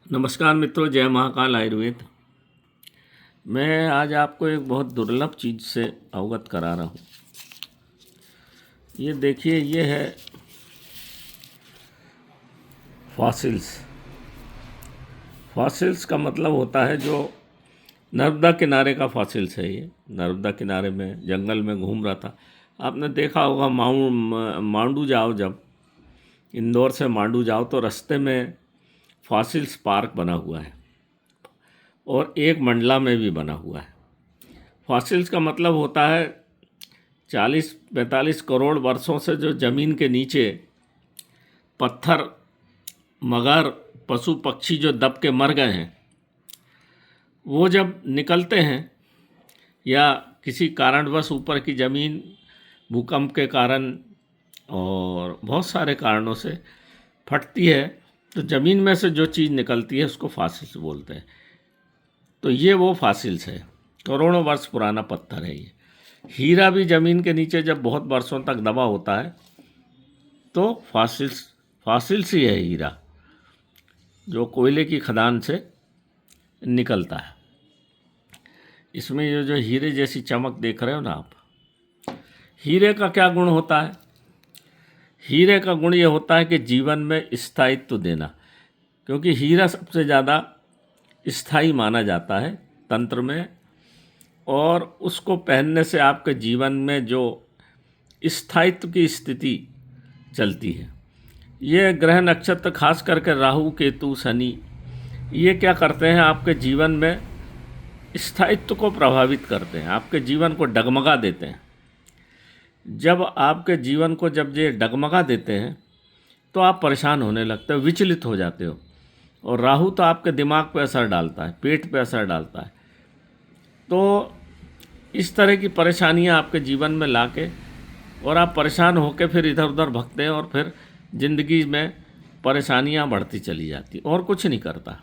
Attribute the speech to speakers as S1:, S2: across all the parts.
S1: नमस्कार मित्रों, जय महाकाल आयुर्वेद। मैं आज आपको एक बहुत दुर्लभ चीज़ से अवगत करा रहा हूँ। ये देखिए, ये है फॉसिल्स। फॉसिल्स का मतलब होता है जो नर्मदा किनारे का फॉसिल्स है। ये नर्मदा किनारे में जंगल में घूम रहा था। आपने देखा होगा मांडू जाओ, जब इंदौर से मांडू जाओ तो रास्ते में फॉसिल्स पार्क बना हुआ है और एक मंडला में भी बना हुआ है। फॉसिल्स का मतलब होता है 40-45 करोड़ वर्षों से जो ज़मीन के नीचे पत्थर, मगर, पशु पक्षी जो दब के मर गए हैं, वो जब निकलते हैं या किसी कारणवश ऊपर की ज़मीन भूकंप के कारण और बहुत सारे कारणों से फटती है, तो ज़मीन में से जो चीज़ निकलती है उसको फॉसिल्स बोलते हैं। तो ये वो फॉसिल्स है, करोड़ों वर्ष पुराना पत्थर है ये। हीरा भी ज़मीन के नीचे जब बहुत वर्षों तक दबा होता है तो फॉसिल्स ही है हीरा, जो कोयले की खदान से निकलता है। इसमें ये जो हीरे जैसी चमक देख रहे हो ना आप, हीरे का क्या गुण होता है? हीरे का गुण ये होता है कि जीवन में स्थायित्व देना, क्योंकि हीरा सबसे ज़्यादा स्थायी माना जाता है तंत्र में, और उसको पहनने से आपके जीवन में जो स्थायित्व की स्थिति चलती है। ये ग्रह नक्षत्र, खास करके राहु, केतु, शनि, ये क्या करते हैं? आपके जीवन में स्थायित्व को प्रभावित करते हैं, आपके जीवन को डगमगा देते हैं। जब आपके जीवन को जब ये डगमगा देते हैं तो आप परेशान होने लगते हो, विचलित हो जाते हो। और राहु तो आपके दिमाग पे असर डालता है, पेट पे असर डालता है। तो इस तरह की परेशानियां आपके जीवन में लाके और आप परेशान होकर फिर इधर उधर भगते हैं और फिर ज़िंदगी में परेशानियां बढ़ती चली जाती, और कुछ नहीं करता।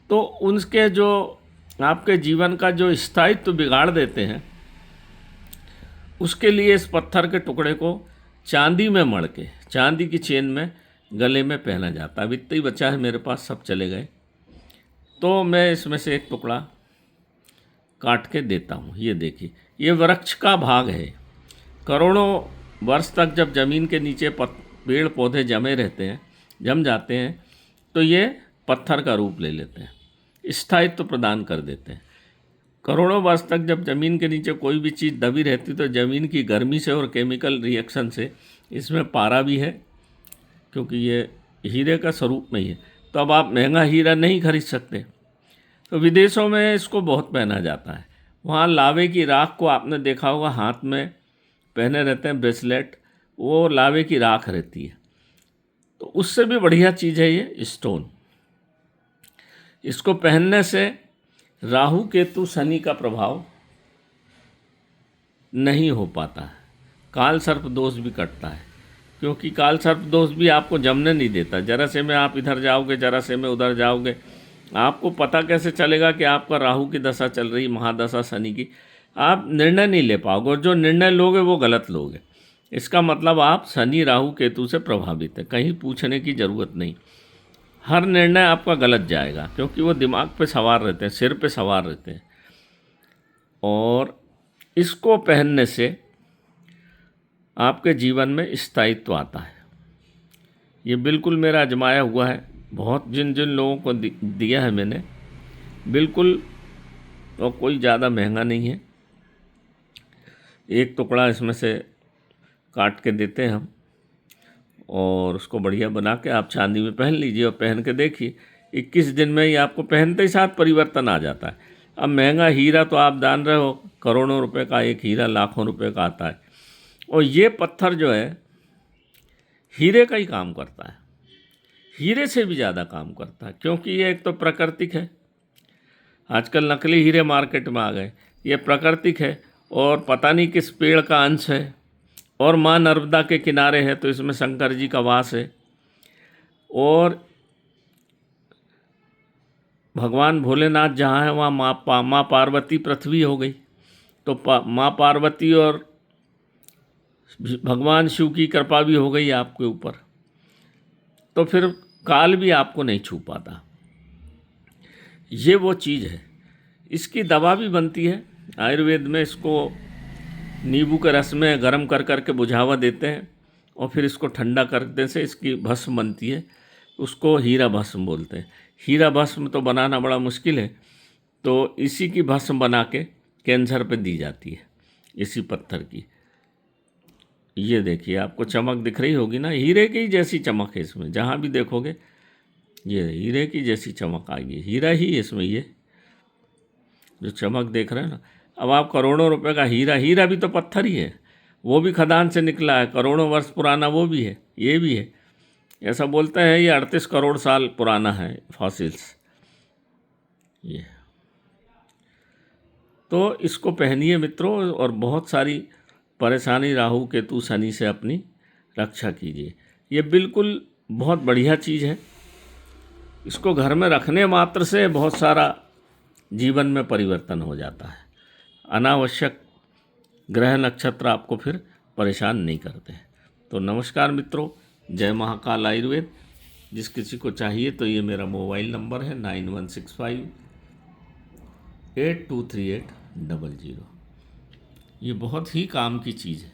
S1: तो उनके जो आपके जीवन का जो स्थायित्व बिगाड़ देते हैं, उसके लिए इस पत्थर के टुकड़े को चांदी में मढ़ के, चांदी की चेन में गले में पहना जाता है। अब इतना ही बचा है मेरे पास, सब चले गए, तो मैं इसमें से एक टुकड़ा काट के देता हूँ। ये देखिए, ये वृक्ष का भाग है। करोड़ों वर्ष तक जब ज़मीन के नीचे पेड़ पौधे जमे रहते हैं, जम जाते हैं, तो ये पत्थर का रूप ले लेते हैं, स्थायित्व प्रदान कर देते हैं। करोड़ों वर्ष तक जब ज़मीन के नीचे कोई भी चीज़ दबी रहती तो ज़मीन की गर्मी से और केमिकल रिएक्शन से इसमें पारा भी है, क्योंकि ये हीरे का स्वरूप में ही है। तो अब आप महंगा हीरा नहीं खरीद सकते, तो विदेशों में इसको बहुत पहना जाता है। वहाँ लावे की राख को आपने देखा होगा, हाथ में पहने रहते हैं ब्रेसलेट, वो लावे की राख रहती है। तो उससे भी बढ़िया चीज़ है ये स्टोन। इसको पहनने से राहु, केतु, शनि का प्रभाव नहीं हो पाता है। काल सर्प दोष भी कटता है, क्योंकि काल सर्प दोष भी आपको जमने नहीं देता। जरा से में आप इधर जाओगे, जरा से में उधर जाओगे, आपको पता कैसे चलेगा कि आपका राहु की दशा चल रही, महादशा शनि की? आप निर्णय नहीं ले पाओगे, और जो निर्णय लोगे वो गलत लोगे। इसका मतलब आप शनि, राहु, केतु से प्रभावित है। कहीं पूछने की ज़रूरत नहीं, हर निर्णय आपका गलत जाएगा, क्योंकि वो दिमाग पे सवार रहते हैं, सिर पे सवार रहते हैं। और इसको पहनने से आपके जीवन में स्थायित्व आता है। ये बिल्कुल मेरा आजमाया हुआ है, बहुत जिन जिन लोगों को दिया है मैंने, बिल्कुल, और कोई ज़्यादा महंगा नहीं है। एक टुकड़ा इसमें से काट के देते हैं हम, और उसको बढ़िया बना के आप चांदी में पहन लीजिए और पहन के देखिए, 21 दिन में ही आपको पहनते ही साथ परिवर्तन आ जाता है। अब महंगा हीरा तो आप जान रहे हो, करोड़ों रुपए का एक हीरा लाखों रुपए का आता है, और ये पत्थर जो है हीरे का ही काम करता है, हीरे से भी ज़्यादा काम करता है, क्योंकि ये एक तो प्राकृतिक है। आजकल नकली हीरे मार्केट में आ गए, ये प्राकृतिक है और पता नहीं किस पेड़ का अंश है, और माँ नर्मदा के किनारे है तो इसमें शंकर जी का वास है, और भगवान भोलेनाथ जहाँ है वहाँ माँ पार्वती पृथ्वी हो गई। तो माँ पार्वती और भगवान शिव की कृपा भी हो गई आपके ऊपर, तो फिर काल भी आपको नहीं छू पाता। ये वो चीज़ है। इसकी दवा भी बनती है आयुर्वेद में। इसको नींबू के रस में गर्म कर कर के बुझावा देते हैं और फिर इसको ठंडा करने से इसकी भस्म बनती है। उसको हीरा भस्म बोलते हैं। हीरा भस्म तो बनाना बड़ा मुश्किल है, तो इसी की भस्म बना के कैंसर पे दी जाती है, इसी पत्थर की। ये देखिए, आपको चमक दिख रही होगी ना, हीरे की जैसी चमक है इसमें। जहाँ भी देखोगे ये हीरे की जैसी चमक आएगी। हीरा ही है इसमें, ये जो चमक देख रहे हैं ना। अब आप करोड़ों रुपए का हीरा, हीरा भी तो पत्थर ही है, वो भी खदान से निकला है, करोड़ों वर्ष पुराना वो भी है, ये भी है। ऐसा बोलते हैं ये 38 करोड़ साल पुराना है फॉसिल्स ये। तो इसको पहनिए मित्रों, और बहुत सारी परेशानी राहु केतु शनि से अपनी रक्षा कीजिए। ये बिल्कुल बहुत बढ़िया चीज़ है। इसको घर में रखने मात्र से बहुत सारा जीवन में परिवर्तन हो जाता है। अनावश्यक ग्रह नक्षत्र आपको फिर परेशान नहीं करते। तो नमस्कार मित्रों, जय महाकाल आयुर्वेद। जिस किसी को चाहिए तो ये मेरा मोबाइल नंबर है 9165823800। ये बहुत ही काम की चीज़ है।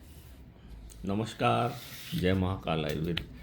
S1: नमस्कार, जय महाकाल आयुर्वेद।